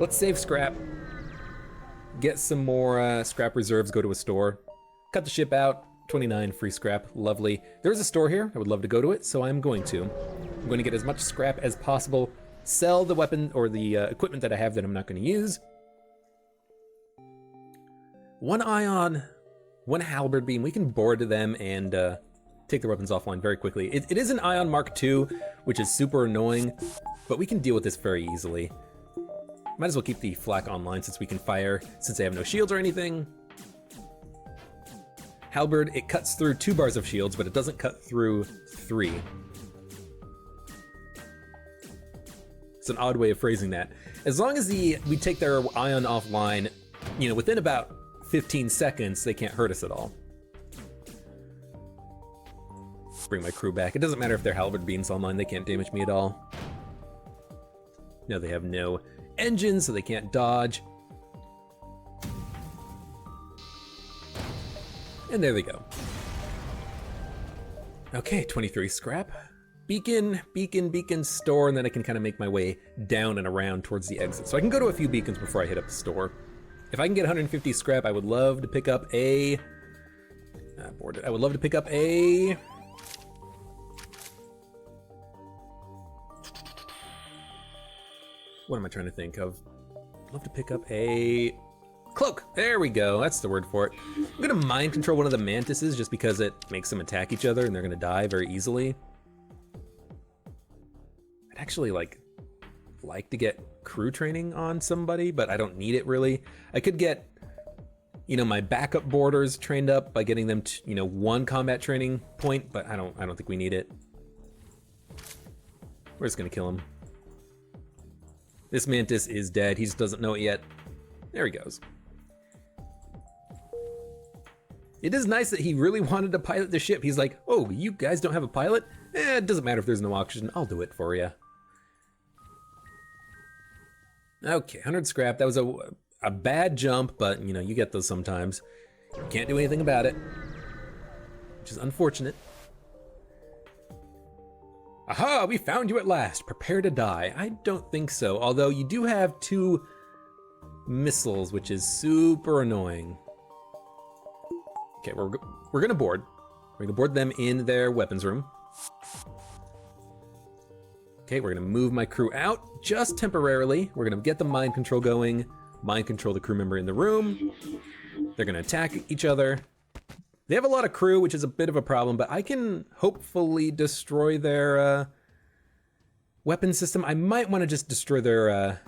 Let's save scrap. Get some more scrap reserves, go to a store. Cut the ship out, 29 free scrap, lovely. There's a store here, I would love to go to it, so I'm going to. I'm going to get as much scrap as possible, sell the weapon or the equipment that I have that I'm not going to use. One ion, one halberd beam, we can board them and take the weapons offline very quickly. It is an ion Mark II, which is super annoying, but we can deal with this very easily. Might as well keep the flak online since we can fire, since they have no shields or anything. Halberd, it cuts through 2 bars of shields, but it doesn't cut through 3. It's an odd way of phrasing that. As long as we take their ion offline, you know, within about 15 seconds, they can't hurt us at all. Bring my crew back. It doesn't matter if their halberd beam's online, they can't damage me at all. No, they have no engines, so they can't dodge. And there they go. Okay, 23 scrap. Beacon, store, and then I can kind of make my way down and around towards the exit. So I can go to a few beacons before I hit up the store. If I can get 150 scrap, I would love to pick up a... I would love to pick up a... What am I trying to think of? I'd love to pick up a... Cloak! There we go, that's the word for it. I'm gonna mind control one of the mantises just because it makes them attack each other and they're gonna die very easily. I'd actually like to get crew training on somebody, but I don't need it really. I could get, you know, my backup boarders trained up by getting them to, you know, 1 combat training point, but I don't think we need it. We're just gonna kill him. This mantis is dead, he just doesn't know it yet. There he goes. It is nice that he really wanted to pilot the ship. He's like, oh, you guys don't have a pilot? It doesn't matter if there's no oxygen, I'll do it for you. Okay, 100 scrap. That was a bad jump, but you know, you get those sometimes. Can't do anything about it, which is unfortunate. Aha, we found you at last. Prepare to die. I don't think so, although you do have 2 missiles, which is super annoying. Okay, we're gonna board. We're gonna board them in their weapons room. Okay, we're gonna move my crew out just temporarily. We're gonna get the mind control going, mind control the crew member in the room. They're gonna attack each other. They have a lot of crew, which is a bit of a problem, but I can hopefully destroy their weapon system. I might want to just destroy their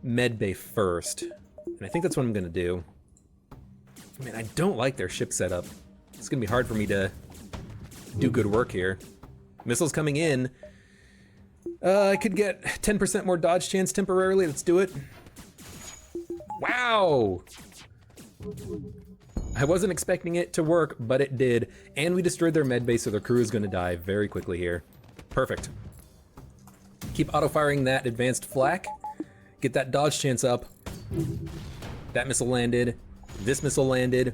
med bay first, and I think that's what I'm gonna do. Man, I don't like their ship setup. It's gonna be hard for me to do good work here. Missiles coming in. I could get 10% more dodge chance temporarily. Let's do it. Wow! I wasn't expecting it to work, but it did. And we destroyed their med base, so their crew is gonna die very quickly here. Perfect. Keep auto-firing that advanced flak. Get that dodge chance up. That missile landed. This missile landed.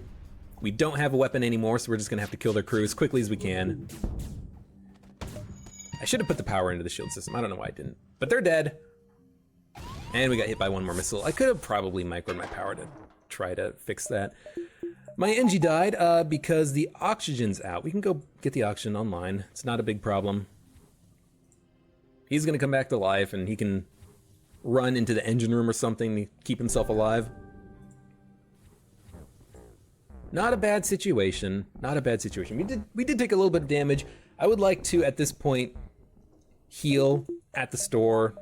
We don't have a weapon anymore, so we're just gonna have to kill their crew as quickly as we can. I should have put the power into the shield system. I don't know why I didn't. But they're dead. And we got hit by 1 more missile. I could have probably microed my power to try to fix that. My NG died because the oxygen's out. We can go get the oxygen online. It's not a big problem. He's gonna come back to life and he can run into the engine room or something to keep himself alive. Not a bad situation. Not a bad situation. We did take a little bit of damage. I would like to, at this point, heal at the store,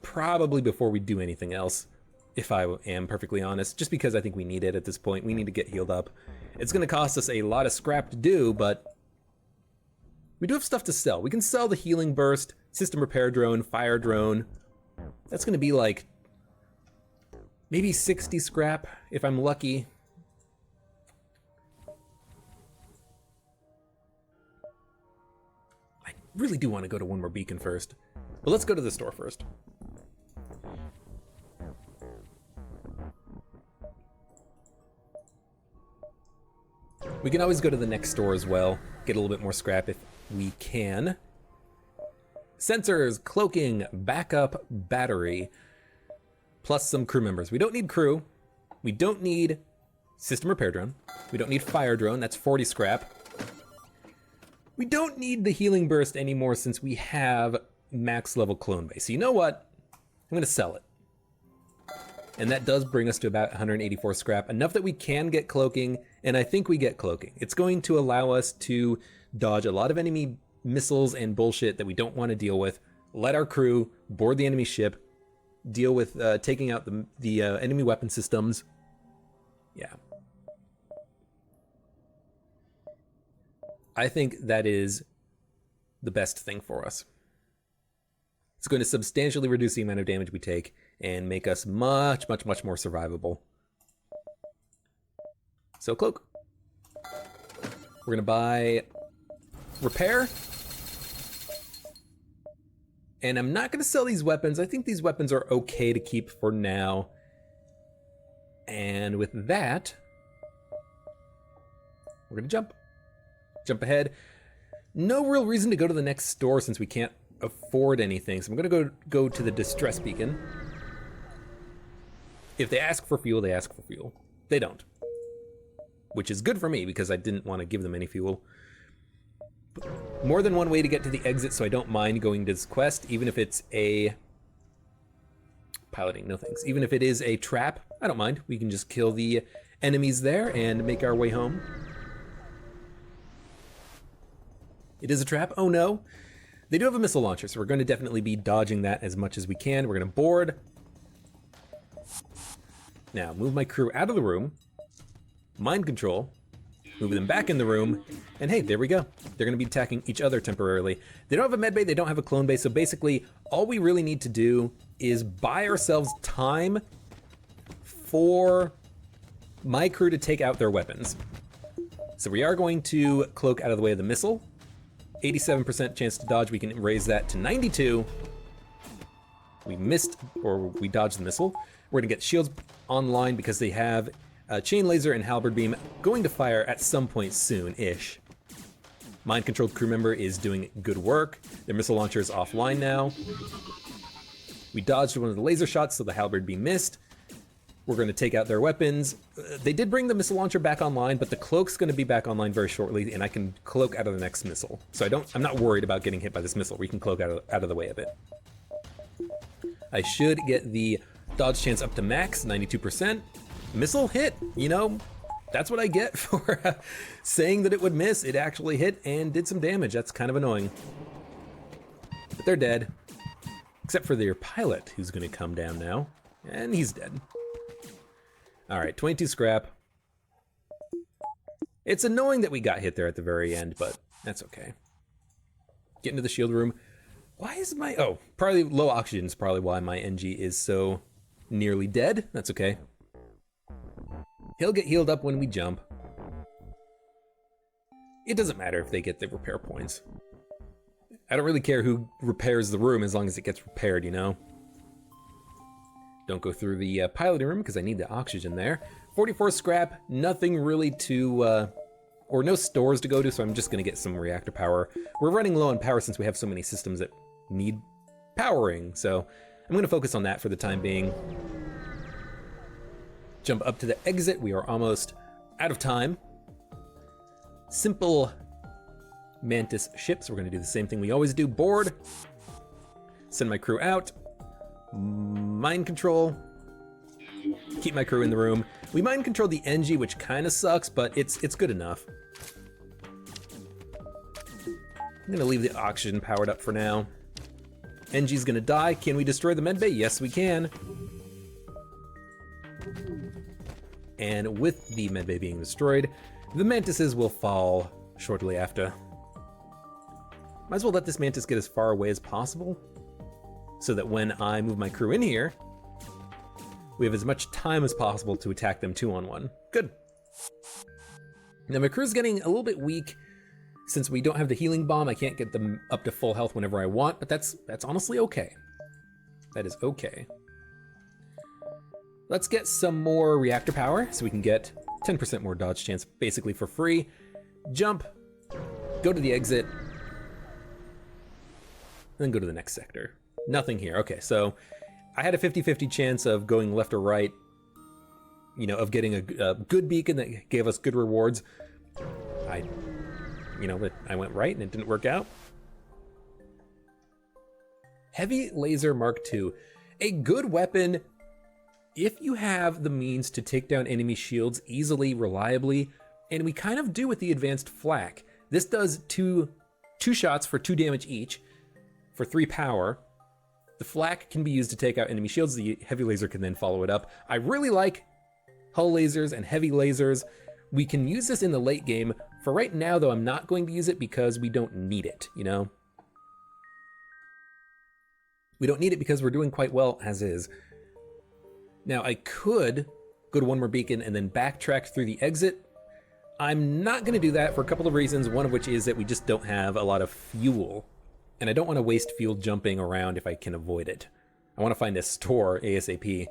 probably before we do anything else, if I am perfectly honest, just because I think we need it at this point. We need to get healed up. It's gonna cost us a lot of scrap to do, but we do have stuff to sell. We can sell the healing burst, system repair drone, fire drone. That's gonna be like maybe 60 scrap if I'm lucky. I really do want to go to one more beacon first, but let's go to the store first. We can always go to the next store as well, get a little bit more scrap if we can. Sensors, cloaking, backup, battery, plus some crew members. We don't need crew. We don't need system repair drone. We don't need fire drone. That's 40 scrap. We don't need the healing burst anymore since we have max level clone base. So you know what? I'm gonna sell it. And that does bring us to about 184 scrap, enough that we can get cloaking, and I think we get cloaking. It's going to allow us to dodge a lot of enemy missiles and bullshit that we don't want to deal with, let our crew board the enemy ship, deal with taking out the enemy weapon systems. Yeah. I think that is the best thing for us. It's going to substantially reduce the amount of damage we take and make us much, much, much more survivable. So cloak. We're gonna buy repair. And I'm not gonna sell these weapons. I think these weapons are okay to keep for now. And with that, we're gonna jump ahead. No real reason to go to the next store since we can't afford anything. So I'm gonna go to the distress beacon. If they ask for fuel, they ask for fuel. They don't. Which is good for me because I didn't want to give them any fuel. More than one way to get to the exit, so I don't mind going to this quest, even if it's a... Piloting, no thanks. Even if it is a trap, I don't mind. We can just kill the enemies there and make our way home. It is a trap? Oh no. They do have a missile launcher, so we're going to definitely be dodging that as much as we can. We're going to board. Now, move my crew out of the room. Mind control. Move them back in the room. And hey, there we go. They're going to be attacking each other temporarily. They don't have a med bay, they don't have a clone base, so basically all we really need to do is buy ourselves time for my crew to take out their weapons. So we are going to cloak out of the way of the missile. 87% chance to dodge, we can raise that to 92. We missed, or we dodged the missile. We're gonna get shields online because they have chain laser and halberd beam going to fire at some point soon-ish. Mind-controlled crew member is doing good work. Their missile launcher is offline now. We dodged one of the laser shots, so the halberd beam missed. We're gonna take out their weapons. They did bring the missile launcher back online, but the cloak's gonna be back online very shortly, and I can cloak out of the next missile. So I'm not worried about getting hit by this missile. We can cloak out of the way of it. I should get the dodge chance up to max, 92%. Missile hit, you know, that's what I get for saying that it would miss. It actually hit and did some damage. That's kind of annoying. But they're dead. Except for their pilot, who's gonna come down now. And he's dead. All right, 22 scrap. It's annoying that we got hit there at the very end, but that's okay. Get into the shield room. Why is my, oh, probably low oxygen is probably why my NG is so nearly dead. That's okay. He'll get healed up when we jump. It doesn't matter if they get the repair points. I don't really care who repairs the room as long as it gets repaired, you know? Don't go through the piloting room because I need the oxygen there. 44 scrap, nothing really to, or no stores to go to, so I'm just gonna get some reactor power. We're running low on power since we have so many systems that need powering, so I'm gonna focus on that for the time being. Jump up to the exit, we are almost out of time. Simple Mantis ships, we're gonna do the same thing we always do. Board, send my crew out. Mind control, keep my crew in the room. We mind control the NG, which kind of sucks, but it's good enough. I'm gonna leave the oxygen powered up for now. NG's gonna die. Can we destroy the medbay? Yes, we can. And with the medbay being destroyed, the mantises will fall shortly after. Might as well let this mantis get as far away as possible, so that when I move my crew in here, we have as much time as possible to attack them 2-on-1. Good. Now my crew's getting a little bit weak since we don't have the healing bomb. I can't get them up to full health whenever I want, but that's honestly okay. That is okay. Let's get some more reactor power so we can get 10% more dodge chance basically for free. Jump, go to the exit. then go to the next sector. Nothing here. Okay, so I had a 50-50 chance of going left or right, you know, of getting a good beacon that gave us good rewards. I went right and it didn't work out. Heavy Laser Mark II. A good weapon if you have the means to take down enemy shields easily, reliably, and we kind of do with the advanced flak. This does two shots for 2 damage each, for 3 power. The flak can be used to take out enemy shields. The heavy laser can then follow it up. I really like hull lasers and heavy lasers. We can use this in the late game. For right now, though, I'm not going to use it because we don't need it, you know? We don't need it because we're doing quite well as is. Now, I could go to one more beacon and then backtrack through the exit. I'm not going to do that for a couple of reasons, one of which is that we just don't have a lot of fuel. And I don't want to waste fuel jumping around if I can avoid it. I want to find a store ASAP.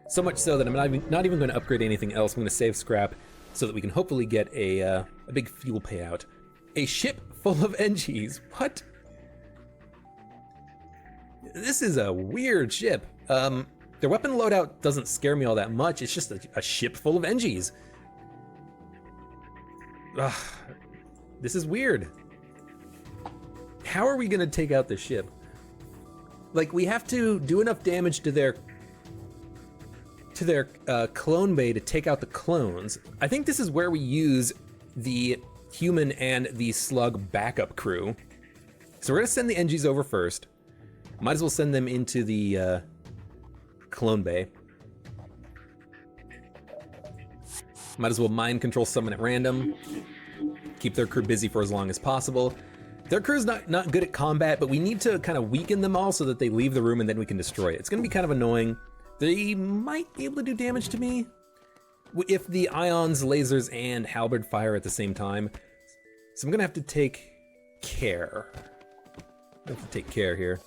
So much so that I'm not even going to upgrade anything else. I'm going to save scrap so that we can hopefully get a big fuel payout. A ship full of NGs. What? This is a weird ship. Their weapon loadout doesn't scare me all that much. It's just a ship full of NGs. Ugh, this is weird. How are we gonna take out this ship? Like, we have to do enough damage to their clone bay to take out the clones. I think this is where we use the human and the slug backup crew. So we're gonna send the NGs over first. Might as well send them into the clone bay. Might as well mind control someone at random. Keep their crew busy for as long as possible. Their crew's not good at combat, but we need to kind of weaken them all so that they leave the room and then we can destroy it. It's gonna be kind of annoying. They might be able to do damage to me if the ions, lasers, and halberd fire at the same time. So I'm gonna have to take care. Here.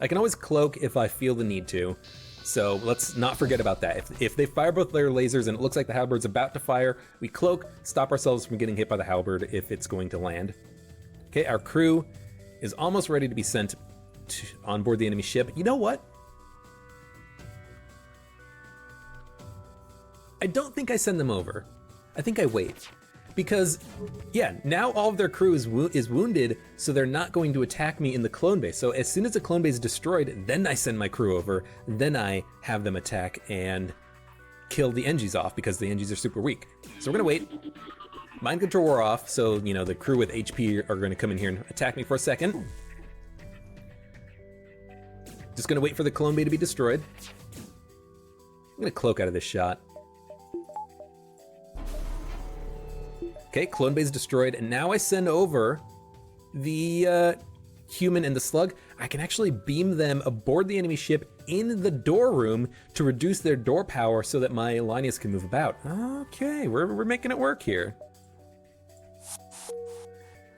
I can always cloak if I feel the need to, so let's not forget about that. If they fire both their lasers and it looks like the halberd's about to fire, we cloak, stop ourselves from getting hit by the halberd if it's going to land. Okay, our crew is almost ready to be sent on board the enemy ship. You know what? I don't think I send them over. I think I wait. Because, yeah, now all of their crew is wounded, so they're not going to attack me in the clone base. So as soon as the clone base is destroyed, then I send my crew over, then I have them attack and kill the NGs off because the NGs are super weak. So we're gonna wait. Mind control wore off, so, you know, the crew with HP are gonna come in here and attack me for a second. Just gonna wait for the clone bay to be destroyed. I'm gonna cloak out of this shot. Okay, clone base destroyed, and now I send over the human and the slug. I can actually beam them aboard the enemy ship in the door room to reduce their door power so that my Lanius can move about. Okay, we're making it work here.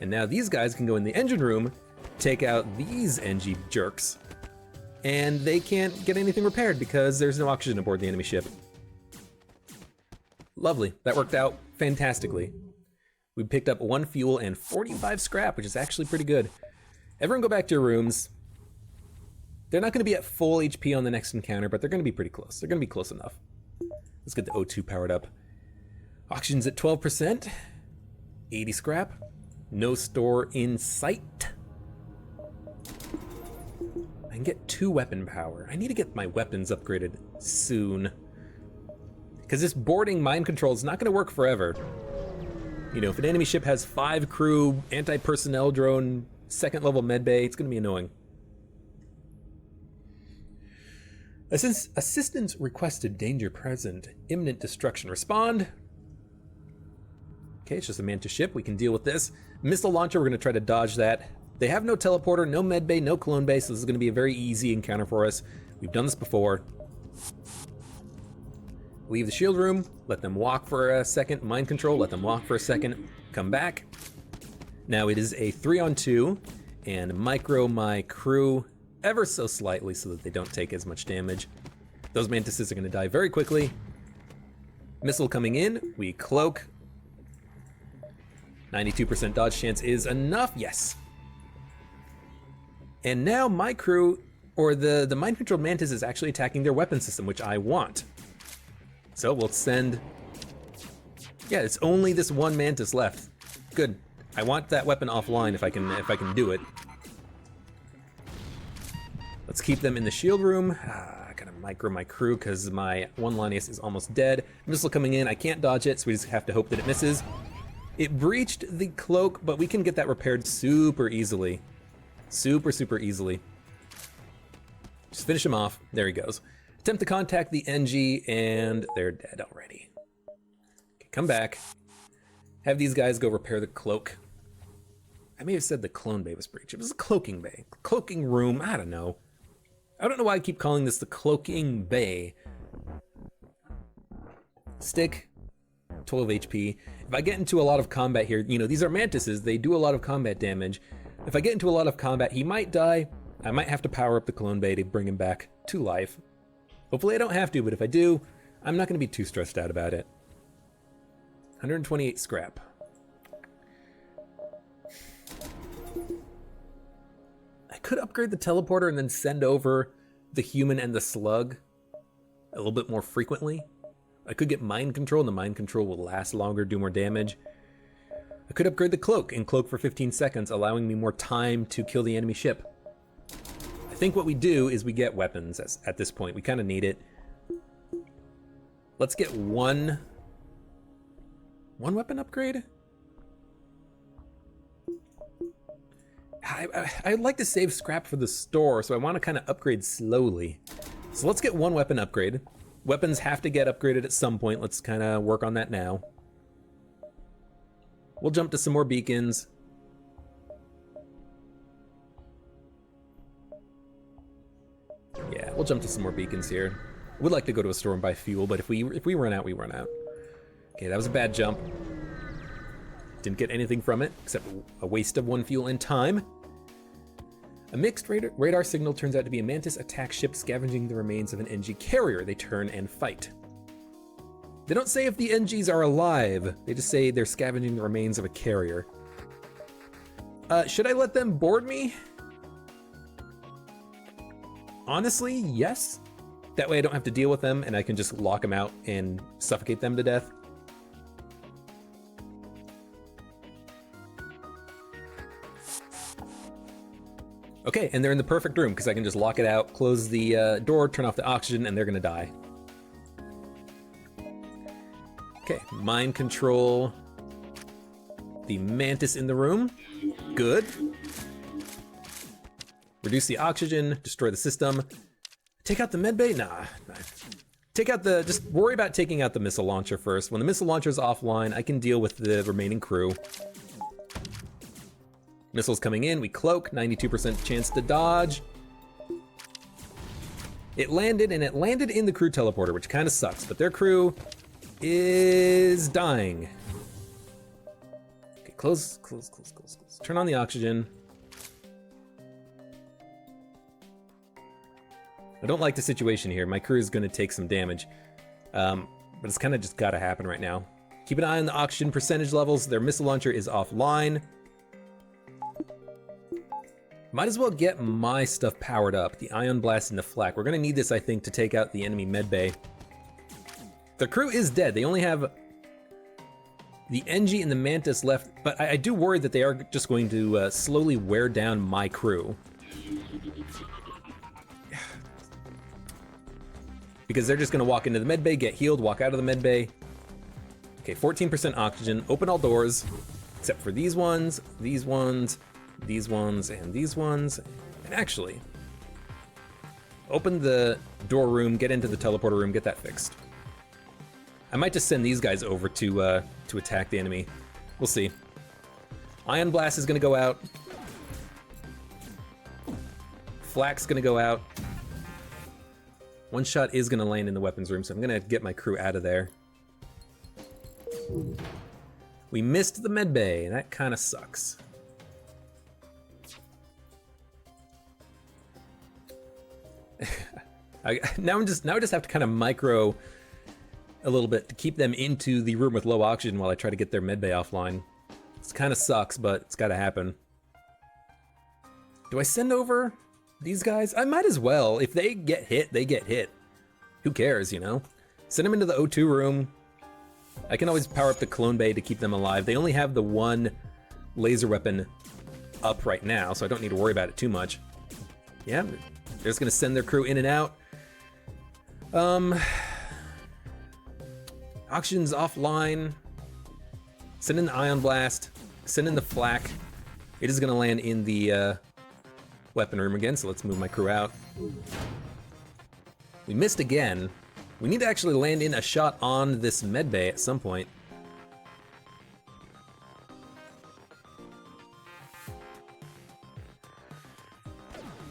And now these guys can go in the engine room, take out these NG jerks, and they can't get anything repaired because there's no oxygen aboard the enemy ship. Lovely, that worked out fantastically. We picked up 1 fuel and 45 scrap, which is actually pretty good. Everyone go back to your rooms. They're not going to be at full HP on the next encounter, but they're going to be pretty close. They're going to be close enough. Let's get the O2 powered up. Oxygen's at 12%. 80 scrap. No store in sight. I can get 2 weapon power. I need to get my weapons upgraded soon. Because this boarding mind control is not going to work forever. You know, if an enemy ship has 5 crew, anti-personnel drone, 2nd level medbay, it's going to be annoying. Assistance requested, danger present, imminent destruction. Respond. Okay, it's just a Manta ship. We can deal with this. Missile launcher, we're going to try to dodge that. They have no teleporter, no medbay, no clone base, so this is going to be a very easy encounter for us. We've done this before. Leave the shield room, let them walk for a second, mind control, let them walk for a second, come back. Now it is a 3-on-2, and micro my crew ever so slightly so that they don't take as much damage. Those mantises are gonna die very quickly. Missile coming in, we cloak. 92% dodge chance is enough, yes. And now my crew, or the mind-controlled Mantis is actually attacking their weapon system, which I want. So we'll send, yeah, it's only this one Mantis left. Good, I want that weapon offline if I can do it. Let's keep them in the shield room. I gotta micro my crew because my one Lanius is almost dead. Missile coming in, I can't dodge it, so we just have to hope that it misses. It breached the cloak, but we can get that repaired super easily. Super easily. Just finish him off. There he goes. Attempt to contact the NG, and they're dead already. Okay, come back. Have these guys go repair the cloak. I may have said the clone bay was breached. It was the cloaking bay. Cloaking room, I don't know. I don't know why I keep calling this the cloaking bay. Stick, 12 HP. If I get into a lot of combat here, you know, these are Mantises, they do a lot of combat damage. If I get into a lot of combat, he might die. I might have to power up the clone bay to bring him back to life. Hopefully I don't have to, but if I do, I'm not gonna be too stressed out about it. 128 scrap. I could upgrade the teleporter and then send over the human and the slug a little bit more frequently. I could get mind control, and the mind control will last longer, do more damage. I could upgrade the cloak and cloak for 15 seconds, allowing me more time to kill the enemy ship. I think what we do is we get weapons at this point. We kind of need it. Let's get one weapon upgrade. I'd like to save scrap for the store, so I want to kind of upgrade slowly. So let's get one weapon upgrade. Weapons have to get upgraded at some point. Let's kind of work on that now. We'll jump to some more beacons. Yeah, we'll jump to some more beacons here. I would like to go to a store and buy fuel, but if we run out, we run out. Okay, that was a bad jump. Didn't get anything from it, except a waste of 1 fuel and time. A mixed radar signal turns out to be a Mantis attack ship scavenging the remains of an NG carrier. They turn and fight. They don't say if the NGs are alive, they just say they're scavenging the remains of a carrier. Should I let them board me? Honestly, yes. That way I don't have to deal with them and I can just lock them out and suffocate them to death. Okay, and they're in the perfect room because I can just lock it out, close the door, turn off the oxygen, and they're gonna die. Okay, mind control the Mantis in the room. Good. Reduce the oxygen, destroy the system. Take out the medbay? Nah. Take out the, just worry about taking out the missile launcher first. When the missile launcher's offline, I can deal with the remaining crew. Missiles coming in, we cloak, 92% chance to dodge. It landed, and it landed in the crew teleporter, which kind of sucks, but their crew is dying. Okay, close. Turn on the oxygen. I don't like the situation here. My crew is gonna take some damage, but it's kind of just gotta happen right now. Keep an eye on the oxygen percentage levels. Their missile launcher is offline. Might as well get my stuff powered up, the ion blast and the flak. We're gonna need this, I think, to take out the enemy medbay. The crew is dead. They only have the NG and the Mantis left, but I do worry that they are just going to slowly wear down my crew. Because they're just gonna walk into the medbay, get healed, walk out of the medbay. Okay, 14% oxygen, open all doors, except for these ones, these ones, these ones, and these ones. And actually, open the door room, get into the teleporter room, get that fixed. I might just send these guys over to attack the enemy. We'll see. Ion blast is gonna go out. Flak's gonna go out. One shot is gonna land in the weapons room, so I'm gonna get my crew out of there. We missed the medbay, and that kind of sucks. Now I just have to kind of micro a little bit to keep them into the room with low oxygen while I try to get their medbay offline. This kind of sucks, but it's got to happen. Do I send over these guys? I might as well. If they get hit, they get hit. Who cares, you know? Send them into the O2 room. I can always power up the clone bay to keep them alive. They only have the one laser weapon up right now, so I don't need to worry about it too much. Yeah, they're just gonna send their crew in and out. Oxygen's offline. Send in the ion blast. Send in the flak. It is gonna land in the weapon room again, so let's move my crew out. We missed again. We need to actually land in a shot on this med bay at some point.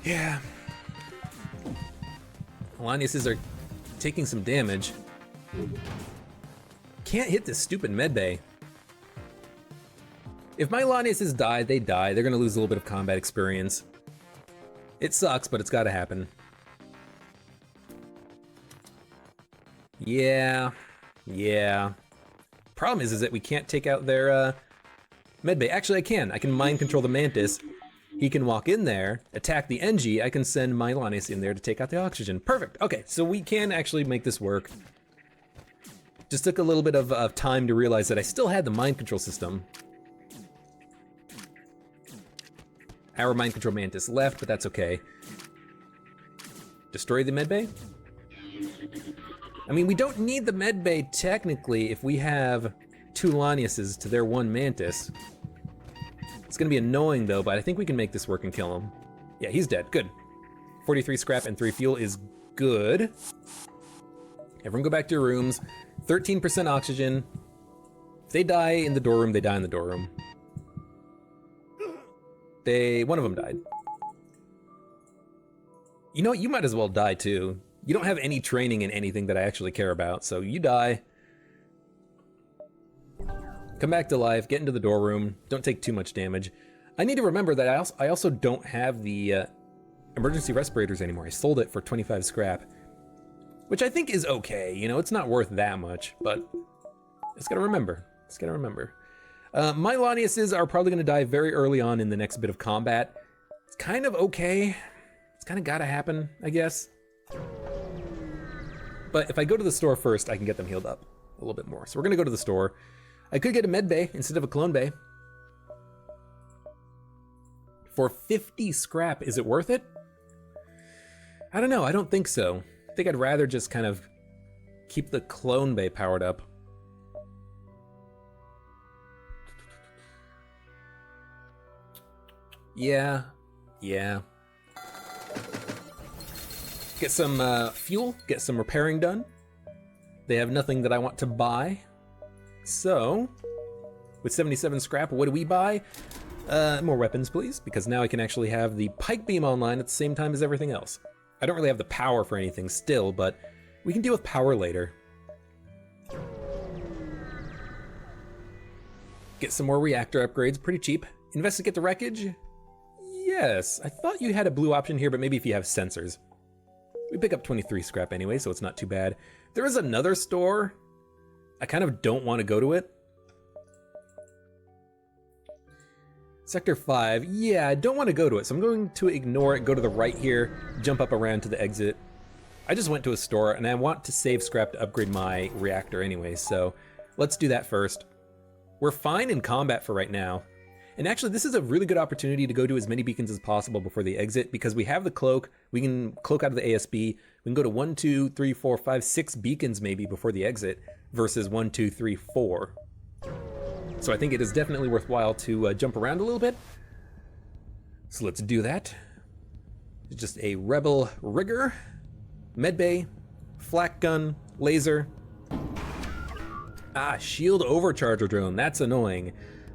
Yeah. Laniuses are taking some damage. Can't hit this stupid med bay. If my Laniuses die, they die. They're gonna lose a little bit of combat experience. It sucks, but it's gotta happen. Yeah. Problem is that we can't take out their medbay. Actually, I can. I can mind control the Mantis. He can walk in there, attack the NG. I can send my Lanius in there to take out the oxygen. Perfect. Okay, so we can actually make this work. Just took a little bit of time to realize that I still had the mind control system. Our mind control Mantis left, but that's okay. Destroy the medbay? I mean, we don't need the medbay technically if we have 2 Laniuses to their 1 Mantis. It's gonna be annoying though, but I think we can make this work and kill him. Yeah, he's dead, good. 43 scrap and 3 fuel is good. Everyone go back to your rooms. 13% oxygen. If they die in the door room, they die in the door room. One of them died. You know what, you might as well die too. You don't have any training in anything that I actually care about, so you die. Come back to life, get into the door room, don't take too much damage. I need to remember that I also don't have the emergency respirators anymore. I sold it for 25 scrap, which I think is okay. You know, it's not worth that much, but it's gotta remember. It's gotta remember. My Laniuses are probably gonna die very early on in the next bit of combat. It's kind of okay. It's kind of gotta happen, I guess. But if I go to the store first, I can get them healed up a little bit more. So we're gonna go to the store. I could get a med bay instead of a clone bay. For 50 scrap, is it worth it? I don't know, I don't think so. I think I'd rather just kind of keep the clone bay powered up. Yeah. Get some fuel, get some repairing done. They have nothing that I want to buy. So, with 77 scrap, what do we buy? More weapons, please, because now I can actually have the pike beam online at the same time as everything else. I don't really have the power for anything still, but we can deal with power later. Get some more reactor upgrades, pretty cheap. Investigate the wreckage? Yes, I thought you had a blue option here, but maybe if you have sensors. We pick up 23 scrap anyway, so it's not too bad. There is another store. I kind of don't want to go to it. Sector 5, yeah, I don't want to go to it, so I'm going to ignore it, go to the right here, jump up around to the exit. I just went to a store, and I want to save scrap to upgrade my reactor anyway, so let's do that first. We're fine in combat for right now. And actually, this is a really good opportunity to go to as many beacons as possible before the exit, because we have the cloak, we can cloak out of the ASB, we can go to 1, 2, 3, 4, 5, 6 beacons maybe before the exit, versus 1, 2, 3, 4. So I think it is definitely worthwhile to jump around a little bit. So let's do that. It's just a rebel rigger, medbay, flak gun, laser. Ah, shield overcharger drone, that's annoying.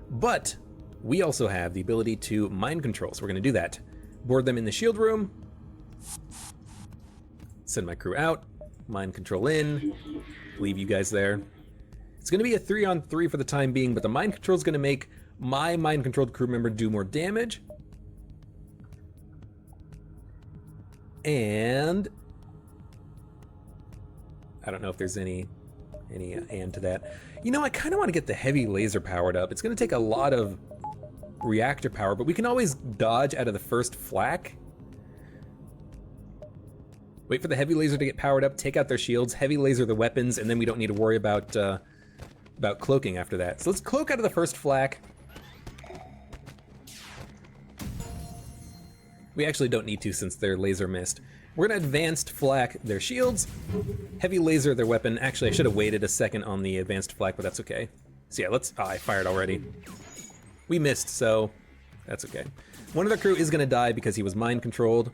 But we also have the ability to mind control, so we're gonna do that. Board them in the shield room. Send my crew out, mind control in, leave you guys there. It's gonna be a 3-on-3 for the time being, but the mind control is gonna make my mind controlled crew member do more damage. And I don't know if there's any any and to that. You know, I kind of want to get the heavy laser powered up. It's going to take a lot of reactor power, but we can always dodge out of the first flak. Wait for the heavy laser to get powered up, take out their shields, heavy laser the weapons, and then we don't need to worry about cloaking after that. So let's cloak out of the first flak. We actually don't need to since they're laser missed. We're gonna advanced flak their shields, heavy laser their weapon. Actually, I should have waited a second on the advanced flak, but that's okay. So yeah, let's, I fired already. We missed, so that's okay. One of the crew is gonna die because he was mind controlled.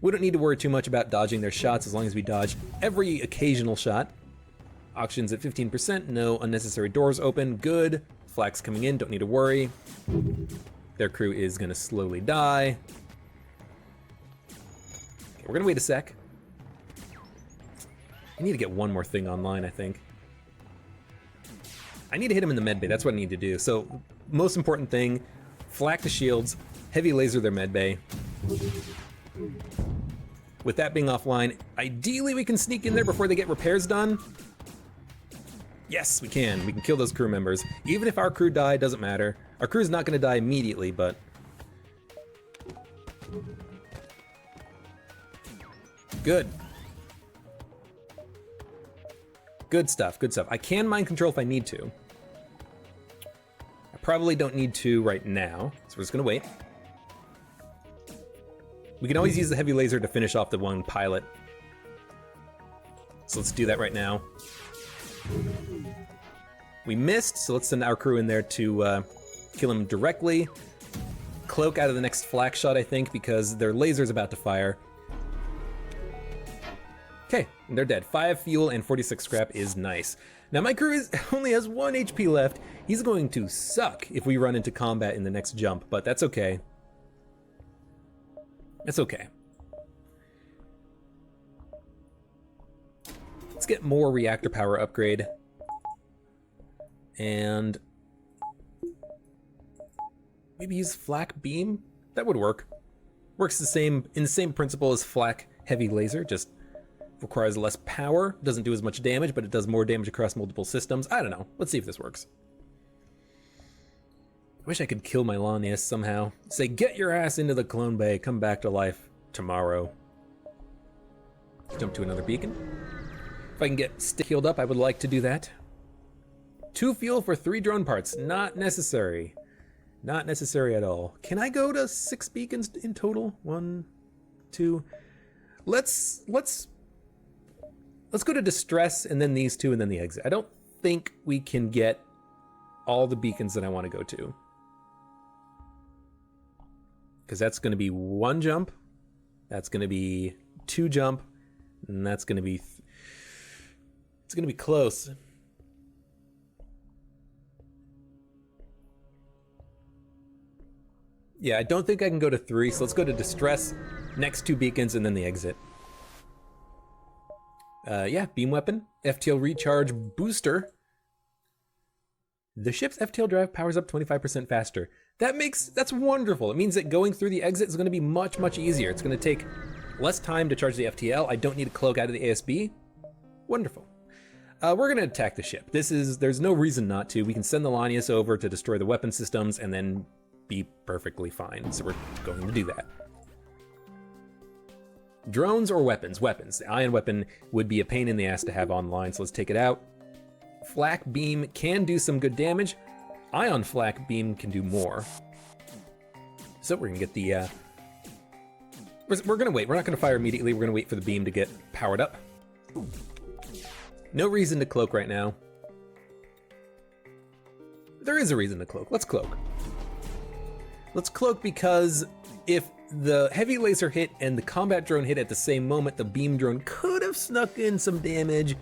We don't need to worry too much about dodging their shots as long as we dodge every occasional shot. Oxygen's at 15%, no unnecessary doors open, good. Flak's coming in, don't need to worry. Their crew is gonna slowly die. Okay, we're gonna wait a sec. I need to get one more thing online, I think. I need to hit him in the medbay, that's what I need to do. So, most important thing, flak the shields, heavy laser their medbay. With that being offline, ideally we can sneak in there before they get repairs done. Yes, we can. We can kill those crew members. Even if our crew die, doesn't matter. Our crew's not gonna die immediately, but... Good. Good stuff, good stuff. I can mind control if I need to. I probably don't need to right now, so we're just gonna wait. We can always use the heavy laser to finish off the one pilot. So let's do that right now. We missed, so let's send our crew in there to kill him directly. Cloak out of the next flak shot, I think, because their laser's about to fire. Okay, they're dead. 5 fuel and 46 scrap is nice. Now my crew only has 1 HP left. He's going to suck if we run into combat in the next jump, but that's okay. It's okay. Let's get more reactor power upgrade. And maybe use flak beam? That would work. Works the same in the same principle as flak heavy laser, just requires less power, doesn't do as much damage, but it does more damage across multiple systems. I don't know. Let's see if this works. I wish I could kill my Lanius somehow. Say, get your ass into the clone bay, come back to life tomorrow. Jump to another beacon. If I can get stick healed up, I would like to do that. 2 fuel for 3 drone parts, not necessary. Not necessary at all. Can I go to 6 beacons in total? 1, 2. Let's go to distress and then these 2 and then the exit. I don't think we can get all the beacons that I want to go to. Because that's going to be 1 jump, that's going to be 2 jump, and that's going to be... it's going to be close. Yeah, I don't think I can go to 3, so let's go to distress, next 2 beacons, and then the exit. Yeah, beam weapon, FTL recharge booster. The ship's FTL drive powers up 25% faster. That's wonderful. It means that going through the exit is going to be much, much easier. It's going to take less time to charge the FTL. I don't need to cloak out of the ASB. Wonderful. We're going to attack the ship. There's no reason not to. We can send the Lanius over to destroy the weapon systems and then be perfectly fine. So we're going to do that. Drones or weapons? Weapons. The ion weapon would be a pain in the ass to have online, so let's take it out. Flak beam can do some good damage. Ion flak beam can do more. So we're gonna get the, we're gonna wait. We're not gonna fire immediately. We're gonna wait for the beam to get powered up. No reason to cloak right now. There is a reason to cloak. Let's cloak. Let's cloak because if the heavy laser hit and the combat drone hit at the same moment, the beam drone could have snuck in some damage.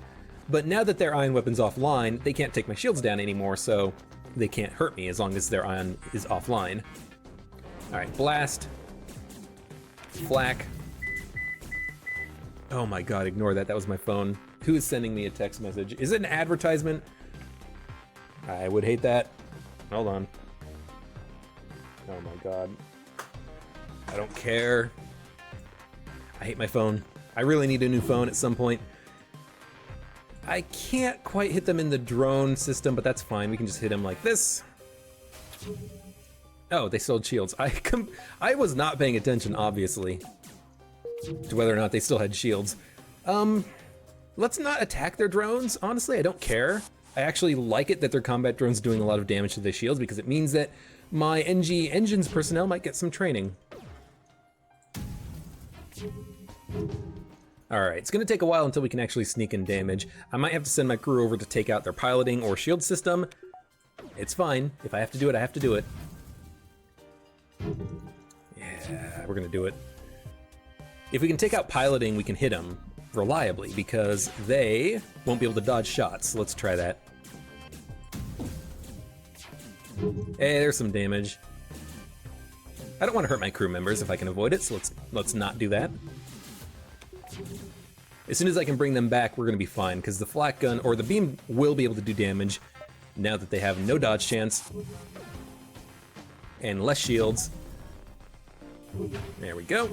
But now that their ion weapon's offline, they can't take my shields down anymore, so they can't hurt me as long as their ion is offline. Alright, blast. Flak. Oh my god, ignore that, that was my phone. Who is sending me a text message? Is it an advertisement? I would hate that. Hold on. Oh my god. I don't care. I hate my phone. I really need a new phone at some point. I can't quite hit them in the drone system, but that's fine. We can just hit them like this. Oh, they still had shields. I was not paying attention, obviously, to whether or not they still had shields. Let's not attack their drones. Honestly, I don't care. I actually like it that their combat drone's doing a lot of damage to the shields because it means that my NG Engines personnel might get some training. All right, it's gonna take a while until we can actually sneak in damage. I might have to send my crew over to take out their piloting or shield system. It's fine. If I have to do it, I have to do it. Yeah, we're gonna do it. If we can take out piloting, we can hit them reliably because they won't be able to dodge shots. So let's try that. Hey, there's some damage. I don't want to hurt my crew members if I can avoid it, so let's not do that. As soon as I can bring them back, we're gonna be fine because the flak gun or the beam will be able to do damage now that they have no dodge chance and less shields. There we go.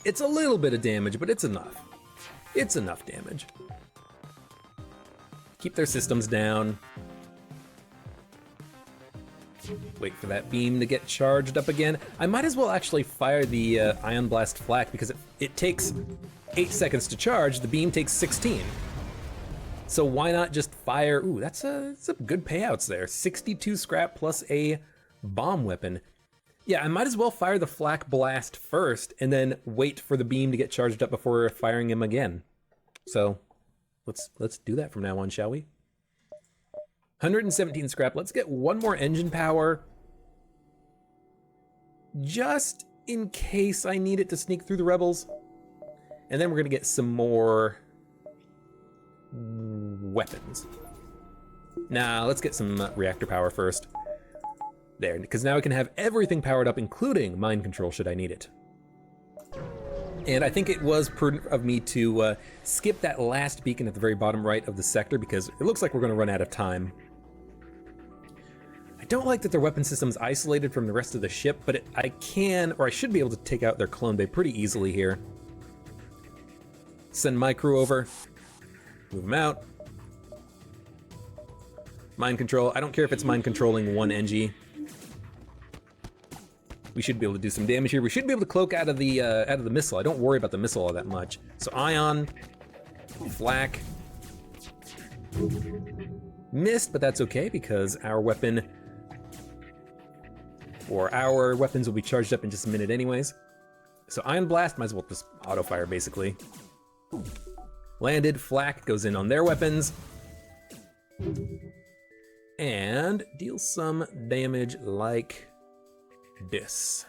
It's a little bit of damage, but it's enough. It's enough damage. Keep their systems down. Wait for that beam to get charged up again. I might as well actually fire the Ion Blast flak because it takes 8 seconds to charge. The beam takes 16. So why not just fire? Ooh, that's some good payouts there. 62 scrap plus a bomb weapon. Yeah, I might as well fire the flak blast first and then wait for the beam to get charged up before firing him again. So let's do that from now on, shall we? 117 scrap. Let's get one more engine power. Just in case I need it to sneak through the rebels. And then we're gonna get some more weapons. Nah, let's get some reactor power first. There, because now I can have everything powered up, including mind control, should I need it. And I think it was prudent of me to skip that last beacon at the very bottom right of the sector because it looks like we're gonna run out of time. I don't like that their weapon system's isolated from the rest of the ship, but I can, or I should be able to take out their clone bay pretty easily here. Send my crew over, move them out. Mind control, I don't care if it's mind controlling one NG. We should be able to do some damage here. We should be able to cloak out of the missile. I don't worry about the missile all that much. So Ion, flak, missed, but that's okay because our weapon, or our weapons will be charged up in just a minute anyways. So Ion Blast, might as well just auto fire basically. Landed, flak goes in on their weapons. And deal some damage like this.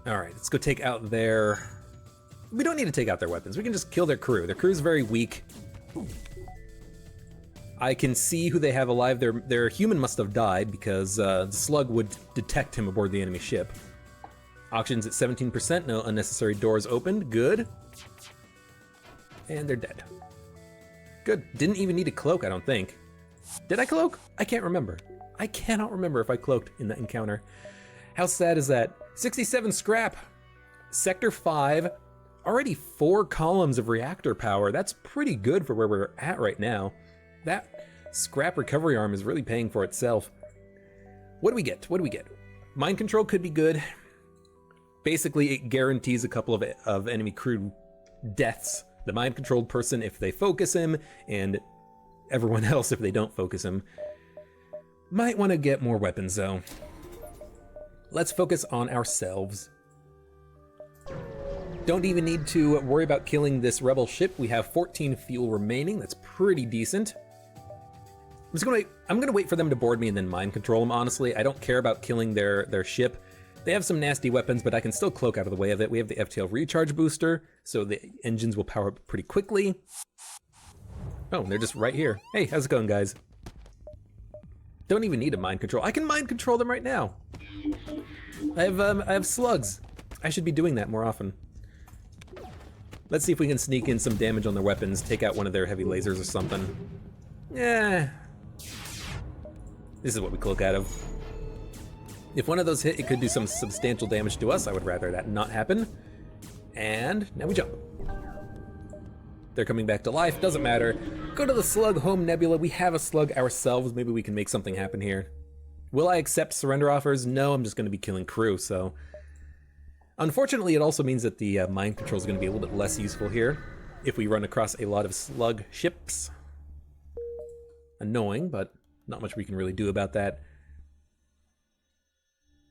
All right, let's go take out their... We don't need to take out their weapons. We can just kill their crew. Their crew's very weak. I can see who they have alive. Their human must have died because the slug would detect him aboard the enemy ship. Oxygen's at 17%. No unnecessary doors opened. Good. And they're dead. Good. Didn't even need a cloak, I don't think. Did I cloak? I can't remember. I cannot remember if I cloaked in that encounter. How sad is that? 67 scrap. Sector 5. Already 4 columns of reactor power. That's pretty good for where we're at right now. That scrap recovery arm is really paying for itself. What do we get? What do we get? Mind control could be good. Basically, it guarantees a couple of enemy crew deaths. The mind-controlled person if they focus him, and everyone else if they don't focus him. Might want to get more weapons, though. Let's focus on ourselves. Don't even need to worry about killing this rebel ship. We have 14 fuel remaining. That's pretty decent. I'm gonna wait for them to board me and then mind control them, honestly. I don't care about killing their ship. They have some nasty weapons, but I can still cloak out of the way of it. We have the FTL recharge booster, so the engines will power up pretty quickly. Oh, they're just right here. Hey, how's it going, guys? Don't even need a mind control. I can mind control them right now. I have slugs. I should be doing that more often. Let's see if we can sneak in some damage on their weapons, take out one of their heavy lasers or something. Yeah. This is what we cloak out of. If one of those hit, it could do some substantial damage to us. I would rather that not happen. And now we jump. They're coming back to life, doesn't matter. Go to the Slug Home Nebula. We have a slug ourselves. Maybe we can make something happen here. Will I accept surrender offers? No, I'm just going to be killing crew, so. Unfortunately, it also means that the mind control is going to be a little bit less useful here if we run across a lot of slug ships. Annoying, but not much we can really do about that.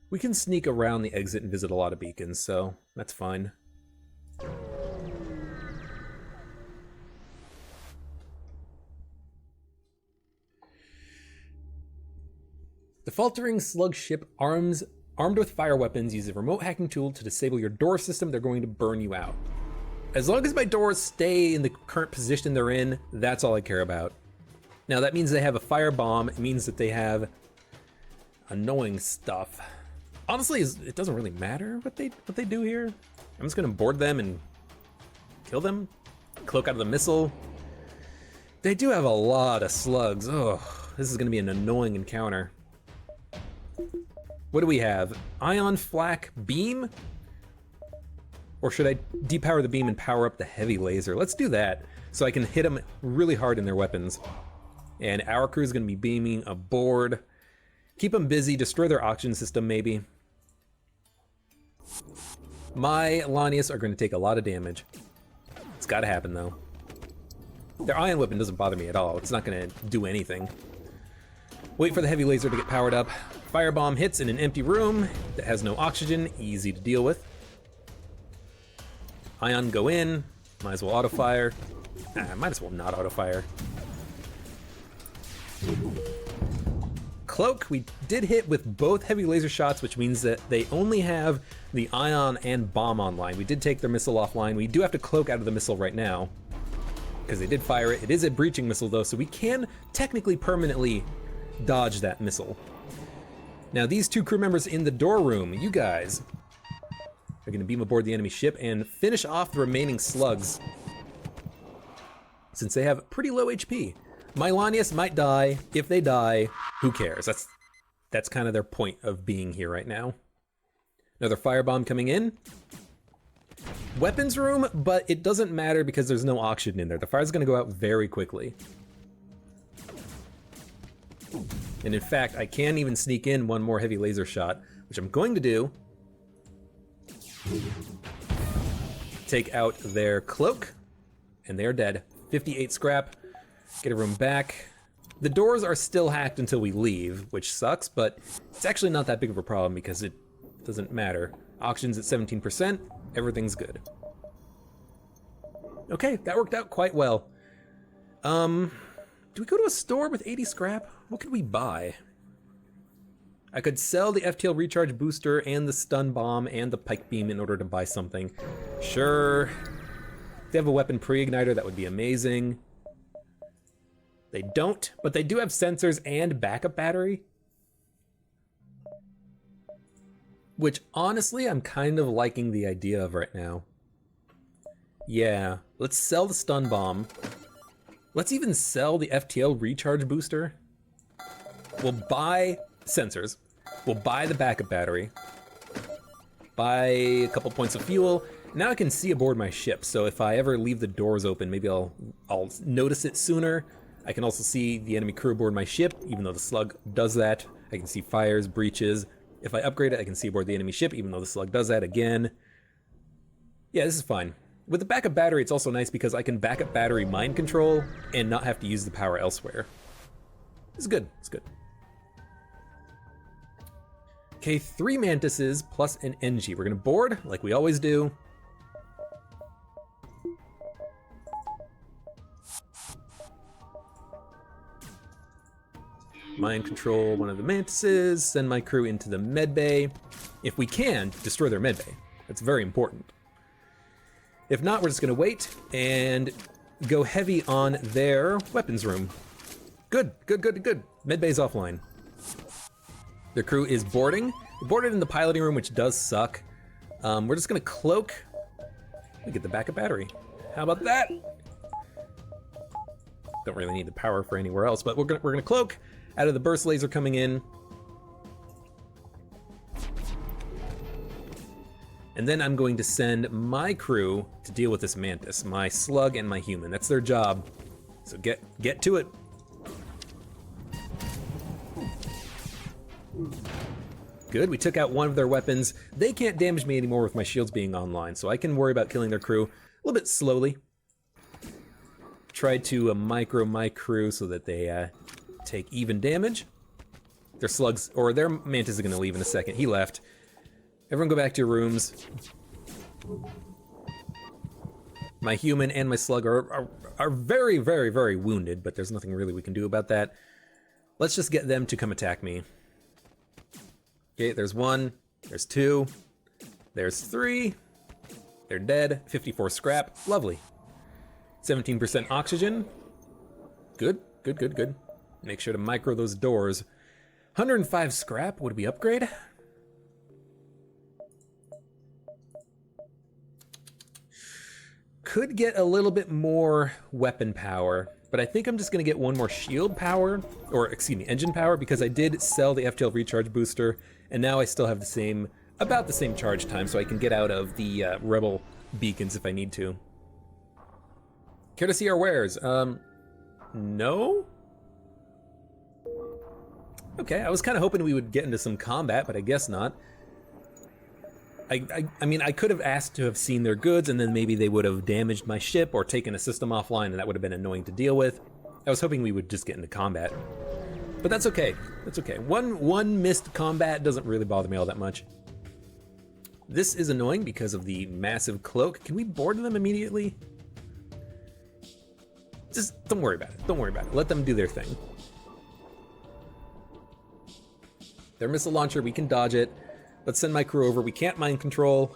We can sneak around the exit and visit a lot of beacons, so that's fine. The faltering slug ship armed with fire weapons uses a remote hacking tool to disable your door system. They're going to burn you out. As long as my doors stay in the current position they're in, that's all I care about. Now that means they have a fire bomb. It means that they have annoying stuff. Honestly, it doesn't really matter what they do here. I'm just gonna board them and kill them. Cloak out of the missile. They do have a lot of slugs. Oh, this is gonna be an annoying encounter. What do we have? Ion flak beam? Or should I depower the beam and power up the heavy laser? Let's do that so I can hit them really hard in their weapons. And our crew is going to be beaming aboard. Keep them busy, destroy their oxygen system maybe. My Lanius are going to take a lot of damage. It's got to happen though. Their ion weapon doesn't bother me at all. It's not going to do anything. Wait for the heavy laser to get powered up. Firebomb hits in an empty room that has no oxygen, easy to deal with. Ion go in, might as well auto fire. Might as well not auto fire. Cloak, we did hit with both heavy laser shots, which means that they only have the ion and bomb online. We did take their missile offline. We do have to cloak out of the missile right now because they did fire it. It is a breaching missile though, so we can technically permanently dodge that missile. Now these two crew members in the door room, you guys are gonna beam aboard the enemy ship and finish off the remaining slugs since they have pretty low HP. My Lanius might die. If they die, who cares? That's kind of their point of being here right now. Another firebomb coming in. Weapons room, but it doesn't matter because there's no oxygen in there. The fire's gonna go out very quickly. And in fact, I can even sneak in one more heavy laser shot, which I'm going to do. Take out their cloak, and they're dead. 58 scrap, get a room back. The doors are still hacked until we leave, which sucks, but it's actually not that big of a problem because it doesn't matter. Oxygen's at 17%, everything's good. Okay, that worked out quite well. Do we go to a store with 80 scrap? What could we buy? I could sell the FTL recharge booster and the stun bomb and the pike beam in order to buy something. Sure. If they have a weapon pre-igniter, that would be amazing. They don't, but they do have sensors and backup battery. Which honestly, I'm kind of liking the idea of right now. Yeah, let's sell the stun bomb. Let's even sell the FTL recharge booster. We'll buy sensors. We'll buy the backup battery. Buy a couple points of fuel. Now I can see aboard my ship, so if I ever leave the doors open, maybe I'll notice it sooner. I can also see the enemy crew aboard my ship, even though the slug does that. I can see fires, breaches. If I upgrade it, I can see aboard the enemy ship, even though the slug does that again. Yeah, this is fine. With the backup battery, it's also nice because I can backup battery mind control and not have to use the power elsewhere. It's good, it's good. Okay, 3 mantises plus an NG. We're gonna board, like we always do. Mind control one of the mantises, send my crew into the med bay. If we can, destroy their med bay. That's very important. If not, we're just gonna wait and go heavy on their weapons room. Good, good, good, good. Med bay's offline. Their crew is boarding. They boarded in the piloting room, which does suck. We're just gonna cloak. We get the backup battery. How about that? Don't really need the power for anywhere else, but we're gonna cloak out of the burst laser coming in. And then I'm going to send my crew to deal with this mantis, my slug and my human. That's their job. So get to it. Good, we took out one of their weapons. They can't damage me anymore with my shields being online, so I can worry about killing their crew a little bit slowly. Tried to micro my crew so that they take even damage. Their slugs, or their mantis is gonna leave in a second. He left. Everyone go back to your rooms. My human and my slug are very, very, very wounded, but there's nothing really we can do about that. Let's just get them to come attack me. Okay, there's one, there's two, there's three. They're dead, 54 scrap, lovely. 17% oxygen. Good, good, good, good. Make sure to micro those doors. 105 scrap, would we upgrade? Could get a little bit more weapon power, but I think I'm just gonna get one more shield power, or excuse me, engine power, because I did sell the FTL recharge booster, and now I still have the same, about the same charge time, so I can get out of the rebel beacons if I need to. Care to see our wares? No? Okay, I was kind of hoping we would get into some combat, but I guess not. I mean, I could have asked to have seen their goods, and then maybe they would have damaged my ship or taken a system offline, and that would have been annoying to deal with. I was hoping we would just get into combat. But that's okay, that's okay. One missed combat doesn't really bother me all that much. This is annoying because of the massive cloak. Can we board them immediately? Just don't worry about it, don't worry about it. Let them do their thing. Their missile launcher, we can dodge it. Let's send my crew over. We can't mind control.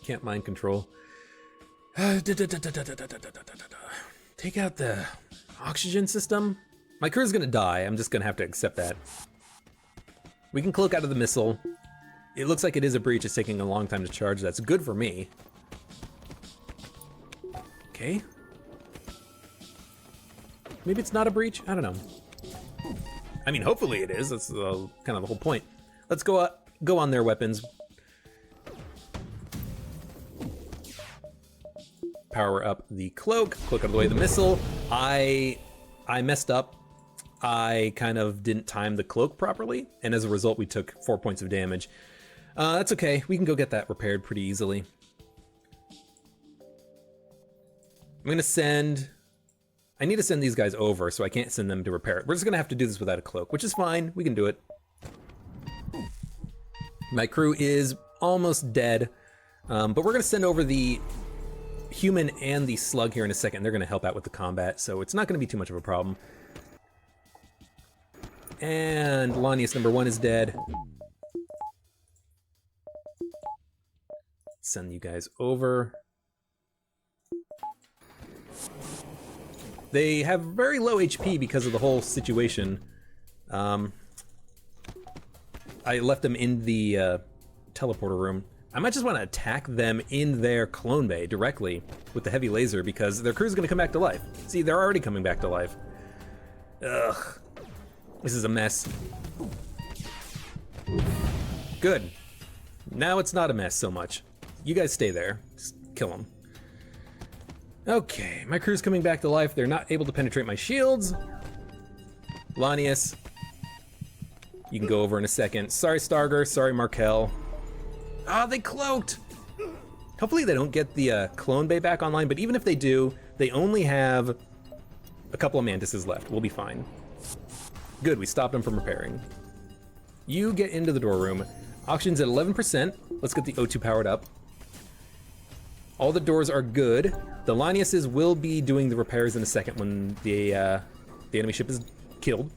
Can't mind control. Take out the oxygen system. My crew's gonna die. I'm just gonna have to accept that. We can cloak out of the missile. It looks like it is a breach. It's taking a long time to charge. That's good for me. Okay. Maybe it's not a breach? I don't know. I mean, hopefully it is. That's kind of the whole point. Let's go on their weapons. Power up the cloak. Cloak out of the way of the missile. I messed up. I kind of didn't time the cloak properly, and as a result, we took 4 points of damage. That's okay. We can go get that repaired pretty easily. I'm gonna send... I need to send these guys over, so I can't send them to repair it. We're just gonna have to do this without a cloak, which is fine. We can do it. My crew is almost dead, but we're gonna send over the human and the slug here in a second. They're gonna help out with the combat, so it's not gonna be too much of a problem. And Lanius number 1 is dead. Send you guys over. They have very low HP because of the whole situation. I left them in the teleporter room. I might just want to attack them in their clone bay directly with the heavy laser because their crew's gonna come back to life. See, they're already coming back to life. Ugh. This is a mess. Good. Now it's not a mess so much. You guys stay there. Just kill them. Okay, my crew's coming back to life. They're not able to penetrate my shields. Lanius, you can go over in a second. Sorry, Starger. Sorry, Markel. Ah, they cloaked. Hopefully they don't get the clone bay back online, but even if they do, they only have a couple of mantises left. We'll be fine. Good, we stopped them from repairing. You get into the door room. Oxygen's at 11%. Let's get the O2 powered up. All the doors are good. The Laniuses will be doing the repairs in a second when the enemy ship is killed.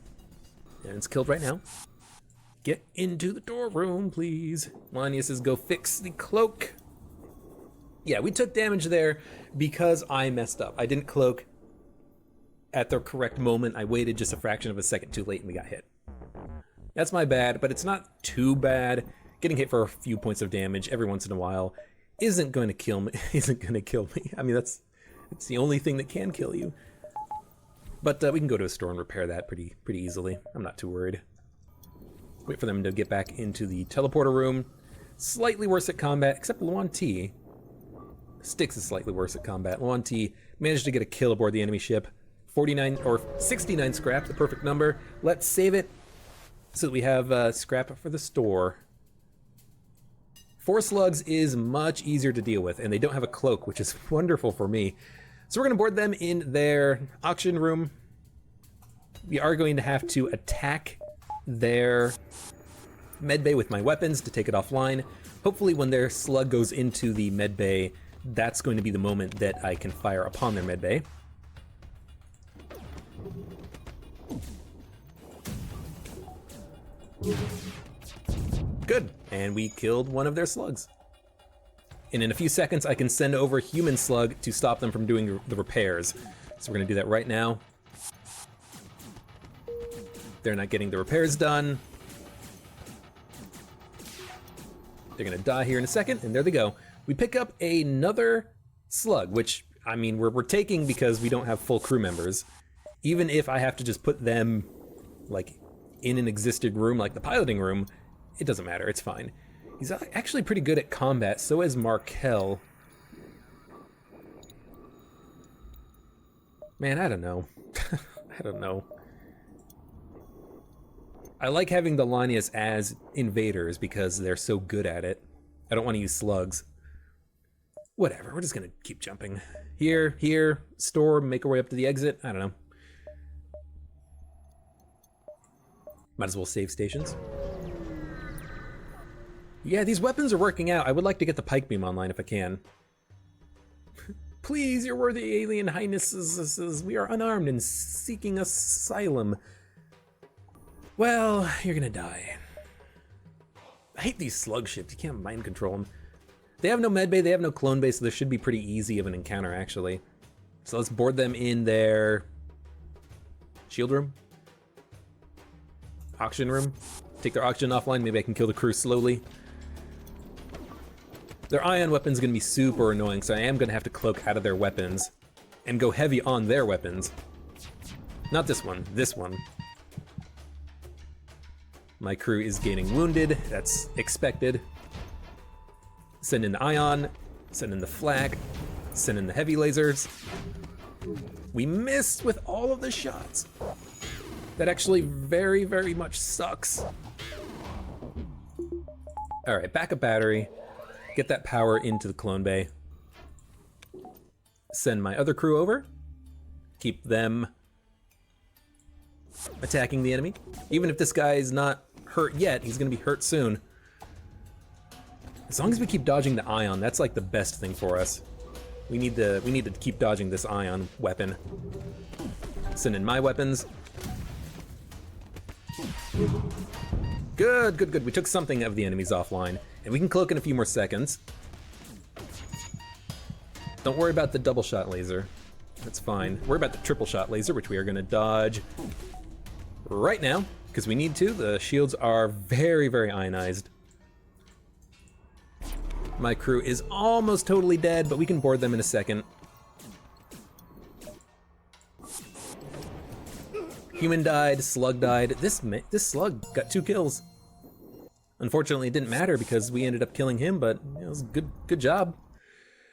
And it's killed right now. Get into the door room, please. Laniuses, go fix the cloak. Yeah, we took damage there because I messed up. I didn't cloak at the correct moment. I waited just a fraction of a second too late and we got hit. That's my bad, but it's not too bad. Getting hit for a few points of damage every once in a while isn't going to kill me. I mean, it's the only thing that can kill you. But we can go to a store and repair that pretty easily. I'm not too worried. Wait for them to get back into the teleporter room. Slightly worse at combat, except Luan T. Styx is slightly worse at combat. Luan T managed to get a kill aboard the enemy ship. 49 or 69 scrap, the perfect number. Let's save it so that we have scrap for the store. 4 slugs is much easier to deal with, and they don't have a cloak, which is wonderful for me. So we're going to board them in their auction room. We are going to have to attack their medbay with my weapons to take it offline. Hopefully when their slug goes into the medbay, that's going to be the moment that I can fire upon their medbay. Good, and we killed one of their slugs. And in a few seconds, I can send over human slug to stop them from doing the repairs. So we're gonna do that right now. They're not getting the repairs done. They're gonna die here in a second, and there they go. We pick up another slug, which, I mean, we're taking because we don't have full crew members. Even if I have to just put them, like, in an existing room, like the piloting room, it doesn't matter, it's fine. He's actually pretty good at combat, so is Markel. Man, I don't know. I don't know. I like having the Lanius as invaders because they're so good at it. I don't want to use slugs. Whatever, we're just gonna keep jumping. Here, store, make our way up to the exit, I don't know. Might as well save stations. Yeah, these weapons are working out. I would like to get the pike beam online if I can. Please, your worthy alien highnesses, we are unarmed and seeking asylum. Well, you're gonna die. I hate these slug ships, you can't mind control them. They have no medbay, they have no clone base, so this should be pretty easy of an encounter, actually. So let's board them in their shield room. Auction room. Take their auction offline, maybe I can kill the crew slowly. Their ion weapon's gonna be super annoying, so I am gonna have to cloak out of their weapons and go heavy on their weapons. Not this one, this one. My crew is gaining wounded, that's expected. Send in the ion, send in the flak, send in the heavy lasers. We missed with all of the shots. That actually very, very much sucks. All right, backup battery. Get that power into the clone bay. Send my other crew over. Keep them attacking the enemy. Even if this guy is not hurt yet, he's gonna be hurt soon. As long as we keep dodging the ion, that's like the best thing for us. We need to keep dodging this ion weapon. Send in my weapons. Good, good, good. We took something of the enemies offline, and we can cloak in a few more seconds. Don't worry about the double shot laser. That's fine. Worry about the triple shot laser, which we are gonna dodge right now, because we need to. The shields are very, very ionized. My crew is almost totally dead, but we can board them in a second. Human died, slug died. This slug got 2 kills. Unfortunately, it didn't matter because we ended up killing him, but it was good job.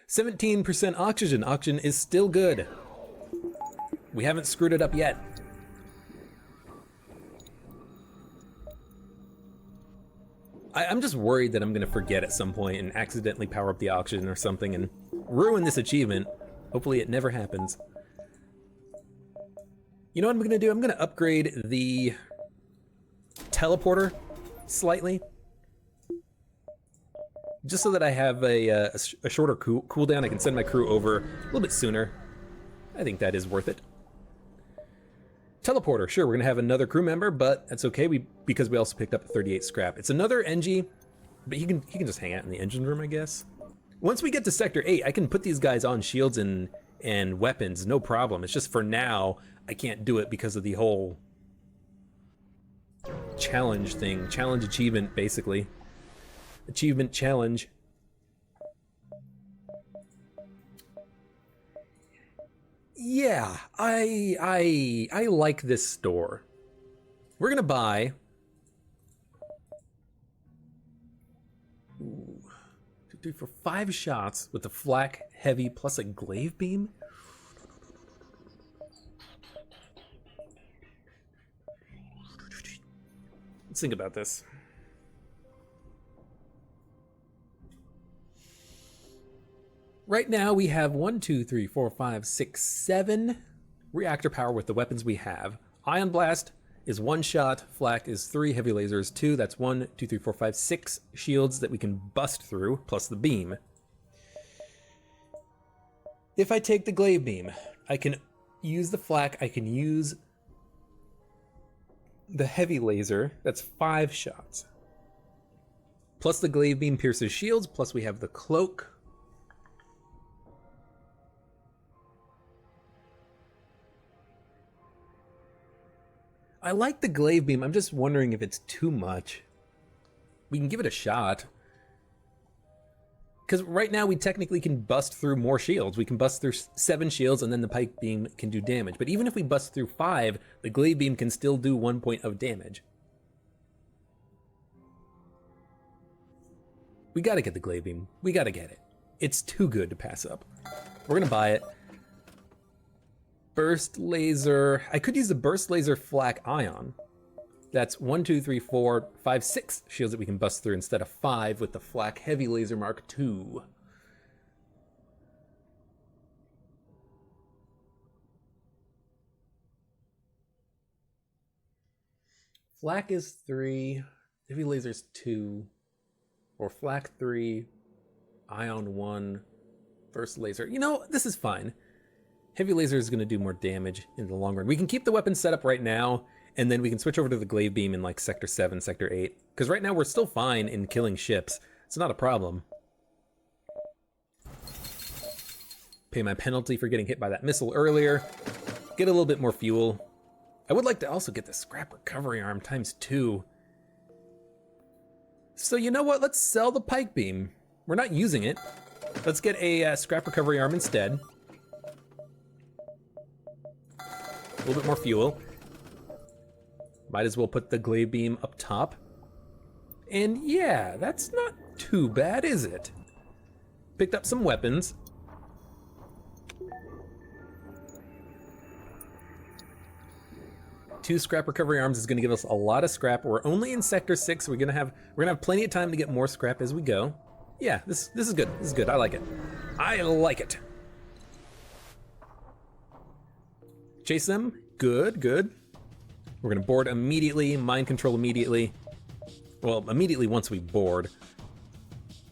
17% oxygen. Oxygen is still good. We haven't screwed it up yet. I'm just worried that I'm gonna forget at some point and accidentally power up the oxygen or something and ruin this achievement. Hopefully it never happens. You know what I'm gonna do? I'm gonna upgrade the teleporter slightly. Just so that I have a shorter cooldown. I can send my crew over a little bit sooner. I think that is worth it. Teleporter, sure, we're gonna have another crew member, but that's okay because we also picked up 38 scrap. It's another NG, but he can just hang out in the engine room, I guess. Once we get to Sector 8, I can put these guys on shields and weapons, no problem. It's just for now, I can't do it because of the whole challenge thing. Challenge achievement, basically. Achievement challenge. Yeah, I like this store. We're gonna buy. Ooh, 2, 3, 4, 5 shots with the flak heavy plus a glaive beam. Let's think about this. Right now we have 1, 2, 3, 4, 5, 6, 7 reactor power with the weapons we have. Ion Blast is 1 shot, flak is 3, heavy laser is 2. That's 1, 2, 3, 4, 5, 6 shields that we can bust through, plus the beam. If I take the glaive beam, I can use the flak, I can use the heavy laser, that's 5 shots. Plus the glaive beam pierces shields, plus we have the cloak. I like the glaive beam, I'm just wondering if it's too much. We can give it a shot. Because right now we technically can bust through more shields. We can bust through 7 shields and then the pike beam can do damage. But even if we bust through 5, the glaive beam can still do 1 point of damage. We gotta get the glaive beam. We gotta get it. It's too good to pass up. We're gonna buy it. Burst laser. I could use the burst laser flak ion. That's 1, 2, 3, 4, 5, 6 shields that we can bust through instead of 5 with the flak heavy laser Mark II. Flak is 3, heavy laser's 2, or flak 3, ion 1, burst laser. You know, this is fine. Heavy laser is going to do more damage in the long run. We can keep the weapon set up right now, and then we can switch over to the glaive beam in like Sector 7, Sector 8. Because right now we're still fine in killing ships. It's not a problem. Pay my penalty for getting hit by that missile earlier. Get a little bit more fuel. I would like to also get the scrap recovery arm ×2. So you know what? Let's sell the pike beam. We're not using it. Let's get a scrap recovery arm instead. A little bit more fuel. Might as well put the glaive beam up top. And yeah, that's not too bad, is it? Picked up some weapons. Two scrap recovery arms is going to give us a lot of scrap. We're only in Sector 6. We're gonna have plenty of time to get more scrap as we go. Yeah, this is good. This is good. I like it. I like it. Chase them. Good, good. We're gonna board immediately, mind control immediately. Well, immediately once we board.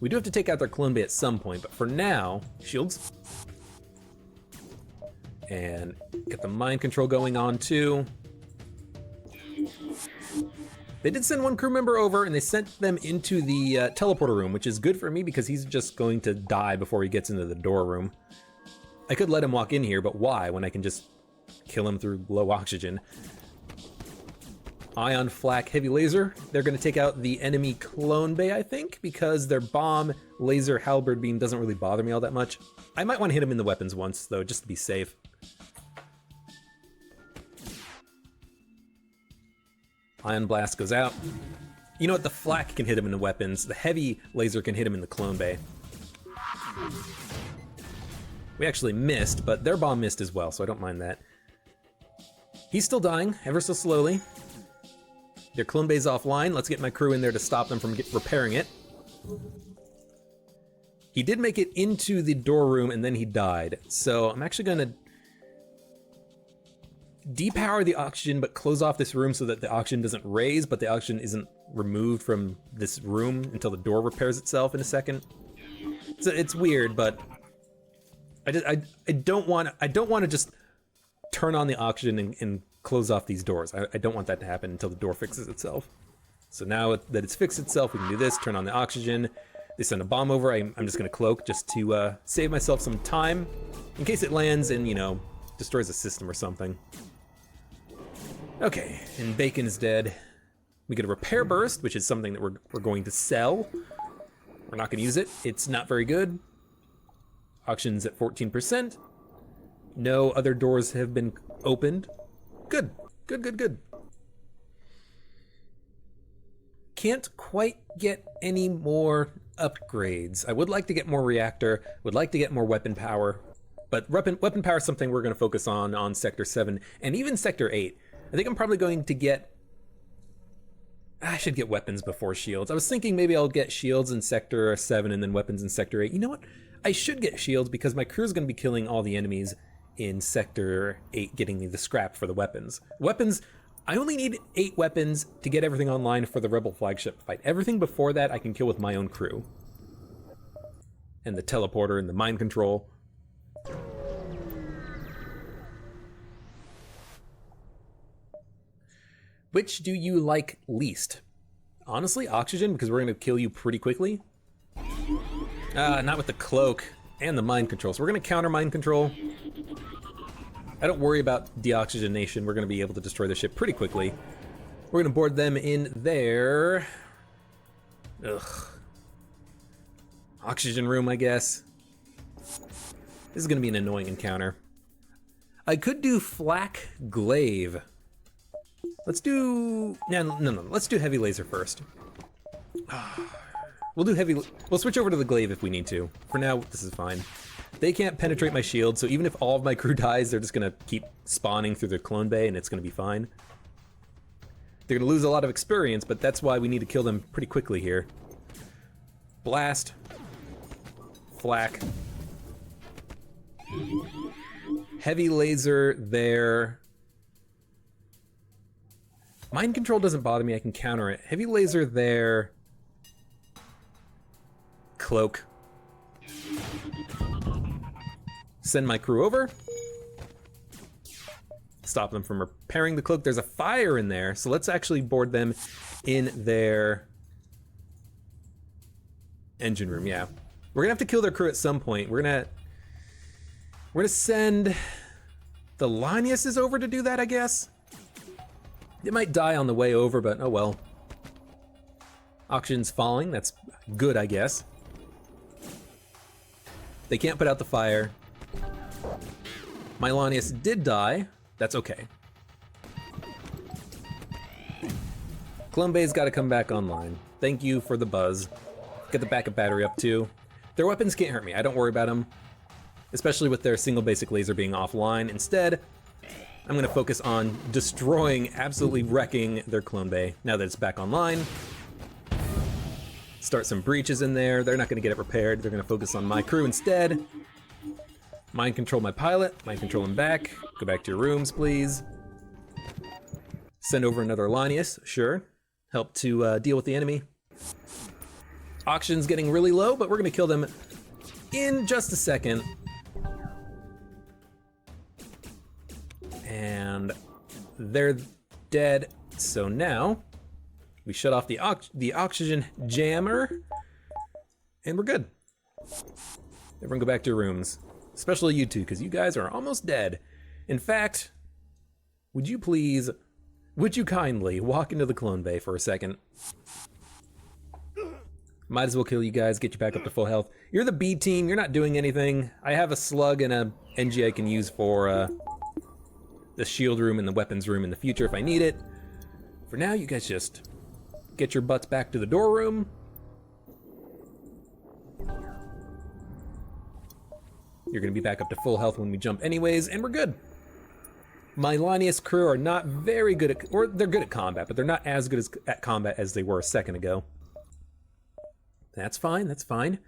We do have to take out their clone bay at some point, but for now, shields. And get the mind control going on too. They did send one crew member over and they sent them into the teleporter room, which is good for me because he's just going to die before he gets into the door room. I could let him walk in here, but why when I can just kill him through low oxygen? Ion flak heavy laser. They're going to take out the enemy clone bay, I think, because their bomb laser halberd beam doesn't really bother me all that much. I might want to hit him in the weapons once, though, just to be safe. Ion blast goes out. You know what? The flak can hit him in the weapons. The heavy laser can hit him in the clone bay. We actually missed, but their bomb missed as well, so I don't mind that. He's still dying, ever so slowly. Their clone bay's offline. Let's get my crew in there to stop them from repairing it. He did make it into the door room and then he died. So I'm actually gonna depower the oxygen but close off this room so that the oxygen doesn't raise, but the oxygen isn't removed from this room until the door repairs itself in a second. So it's weird, but I don't want to just turn on the oxygen and close off these doors. I don't want that to happen until the door fixes itself. So now that it's fixed itself, we can do this, turn on the oxygen. They send a bomb over. I'm just going to cloak just to save myself some time in case it lands and, you know, destroys a system or something. Okay, and Bacon is dead. We get a repair burst, which is something that we're going to sell. We're not going to use it. It's not very good. Auction's at 14%. No other doors have been opened. Good, good, good, good. Can't quite get any more upgrades. I would like to get more reactor, would like to get more weapon power, but weapon power is something we're going to focus on Sector 7 and even Sector 8. I think I'm probably going to get... I should get weapons before shields. I was thinking maybe I'll get shields in Sector 7 and then weapons in Sector 8. You know what? I should get shields because my crew's going to be killing all the enemies in Sector 8, getting me the scrap for the weapons. Weapons, I only need 8 weapons to get everything online for the Rebel flagship fight. Everything before that I can kill with my own crew. And the teleporter and the mind control. Which do you like least? Honestly, oxygen, because we're going to kill you pretty quickly. Not with the cloak and the mind control. So we're going to counter mind control. I don't worry about deoxygenation. We're going to be able to destroy the ship pretty quickly. We're going to board them in there. Ugh. Oxygen room, I guess. This is going to be an annoying encounter. I could do flak glaive. Let's do... No. Let's do heavy laser first. We'll switch over to the glaive if we need to. For now, this is fine. They can't penetrate my shield, so even if all of my crew dies, they're just gonna keep spawning through the clone bay and it's gonna be fine. They're gonna lose a lot of experience, but that's why we need to kill them pretty quickly here. Blast. Flak. Heavy laser there. Mind control doesn't bother me, I can counter it. Heavy laser there. Cloak. Send my crew over. Stop them from repairing the cloak. There's a fire in there, so let's actually board them in their engine room, yeah. We're gonna have to kill their crew at some point. We're gonna send the Lanius over to do that, I guess. It might die on the way over, but oh well. Oxygen's falling, that's good, I guess. They can't put out the fire. My Lanius did die, that's okay. Clone Bay's gotta come back online. Thank you for the buzz. Get the backup battery up too. Their weapons can't hurt me, I don't worry about them. Especially with their single basic laser being offline. Instead, I'm gonna focus on destroying, absolutely wrecking their clone bay now that it's back online. Start some breaches in there. They're not gonna get it repaired. They're gonna focus on my crew instead. Mind control my pilot, mind control him back. Go back to your rooms, please. Send over another Lanius, sure. Help to deal with the enemy. Oxygen's getting really low, but we're gonna kill them in just a second. And they're dead. So now we shut off the oxygen jammer and we're good. Everyone go back to your rooms, especially you two, because you guys are almost dead. In fact, would you kindly walk into the clone bay for a second? Might as well kill you guys, get you back up to full health. You're the B team, you're not doing anything. I have a slug and a NG I can use for the shield room and the weapons room in the future if I need it. For now, you guys just get your butts back to the door room. You're gonna be back up to full health when we jump anyways, and we're good. My Lanius crew are not very good at, or they're good at combat, but they're not as good at combat as they were a second ago. That's fine, that's fine.